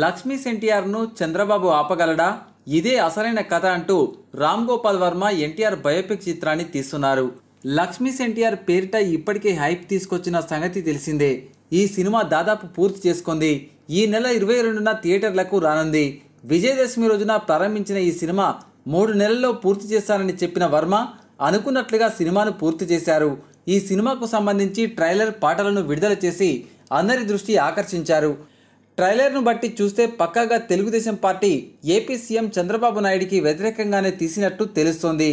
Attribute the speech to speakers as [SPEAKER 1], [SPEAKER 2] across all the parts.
[SPEAKER 1] లక్ష్మీ ఎన్టీఆర్ను చంద్రబాబు ఆపగలడా? ఇదే అసలైన కథ అంటూ రామ్ గోపాల్ వర్మ ఎన్టీఆర్ బయోపిక్ చిత్రాన్ని తీస్తున్నారు. లక్ష్మీ ఎన్టీఆర్ పేరిట ఇప్పటికే హైప్ తీసుకొచ్చిన సంగతి తెలిసిందే. ఈ సినిమా దాదాపు పూర్తి చేసుకుంది. ఈ నెల 22న థియేటర్లకు రానుంది. విజయదశమి రోజున ప్రారంభించిన ఈ సినిమా 3 నెలల్లో పూర్తి చేస్తానని చెప్పిన వర్మ అనుకున్నట్లుగా సినిమాను పూర్తి చేశారు. ఈ సినిమాకు సంబంధించి ట్రైలర్ పాటలను విడుదల చేసి అందరి దృష్టి ఆకర్షించారు. ట్రైలర్ను బట్టి చూస్తే పక్కాగా Telugu Desam party AP CM Chandrababu నాయుడికి వ్యతిరేకంగానే తీసినట్టు తెలుస్తోంది.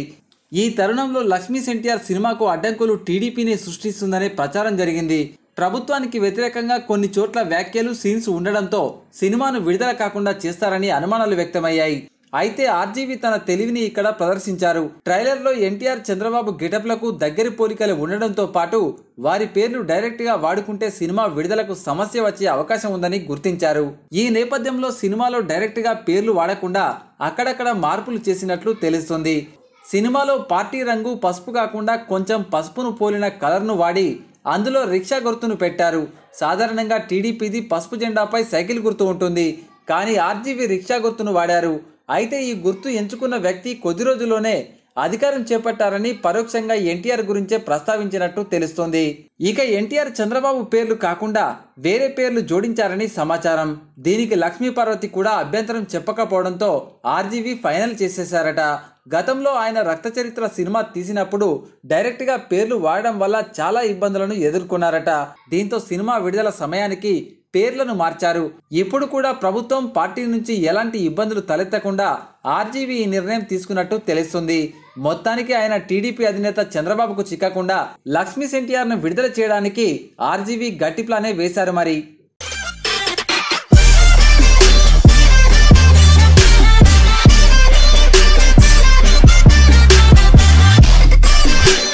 [SPEAKER 1] ఈ తరుణంలో లక్ష్మీ ఎన్టీఆర్ సినిమాకు అడ్డంకులు టీడీపీని సృష్టిస్తుందనే ప్రచారం జరిగింది. ప్రభుత్వానికి వ్యతిరేకంగా కొన్ని చోట్ల వ్యాఖ్యలు, సీన్స్ ఉండడంతో సినిమాను విడుదల కాకుండా చేస్తారని అనుమానాలు వ్యక్తమయ్యాయి. అయితే ఆర్జీవీ తన తెలివిని ఇక్కడ ప్రదర్శించారు. ట్రైలర్లో ఎన్టీఆర్, చంద్రబాబు గెటప్లకు దగ్గరి పోలికలు ఉండడంతో పాటు వారి పేర్లు డైరెక్ట్ గా వాడుకుంటే సినిమా విడుదలకు సమస్య వచ్చే అవకాశం ఉందని గుర్తించారు. ఈ నేపథ్యంలో సినిమాలో డైరెక్ట్ గా పేర్లు వాడకుండా అక్కడక్కడ మార్పులు చేసినట్లు తెలుస్తుంది. సినిమాలో పార్టీ రంగు పసుపు కాకుండా కొంచెం పసుపును పోలిన కలర్ను వాడి అందులో రిక్షా గుర్తును పెట్టారు. సాధారణంగా టీడీపీది పసుపు జెండాపై సైకిల్ గుర్తు ఉంటుంది. కానీ ఆర్జీవీ రిక్షా గుర్తును వాడారు. అయితే ఈ గుర్తు ఎంచుకున్న వ్యక్తి కొద్ది రోజుల్లోనే అధికారం చేపట్టారని పరోక్షంగా ఎన్టీఆర్ గురించే ప్రస్తావించినట్టు తెలుస్తోంది. ఇక ఎన్టీఆర్, చంద్రబాబు పేర్లు కాకుండా వేరే పేర్లు జోడించారని సమాచారం. దీనికి లక్ష్మీపార్వతి కూడా అభ్యంతరం చెప్పకపోవడంతో ఆర్జీవీ ఫైనల్ చేసేశారట. గతంలో ఆయన రక్త చరిత్ర సినిమా తీసినప్పుడు డైరెక్ట్ గా పేర్లు వాడడం వల్ల చాలా ఇబ్బందులను ఎదుర్కొన్నారట. దీంతో సినిమా విడుదల సమయానికి పేర్లను మార్చారు. ఇప్పుడు కూడా ప్రభుత్వం, పార్టీ నుంచి ఎలాంటి ఇబ్బందులు తలెత్తకుండా ఆర్జీవీ ఈ నిర్ణయం తీసుకున్నట్టు తెలుస్తుంది. మొత్తానికి ఆయన టీడీపీ అధినేత చంద్రబాబుకు చిక్కకుండా లక్ష్మీ ఎన్టీఆర్ను విడుదల చేయడానికి ఆర్జీవీ గట్టి ప్లానే వేశారు మరి.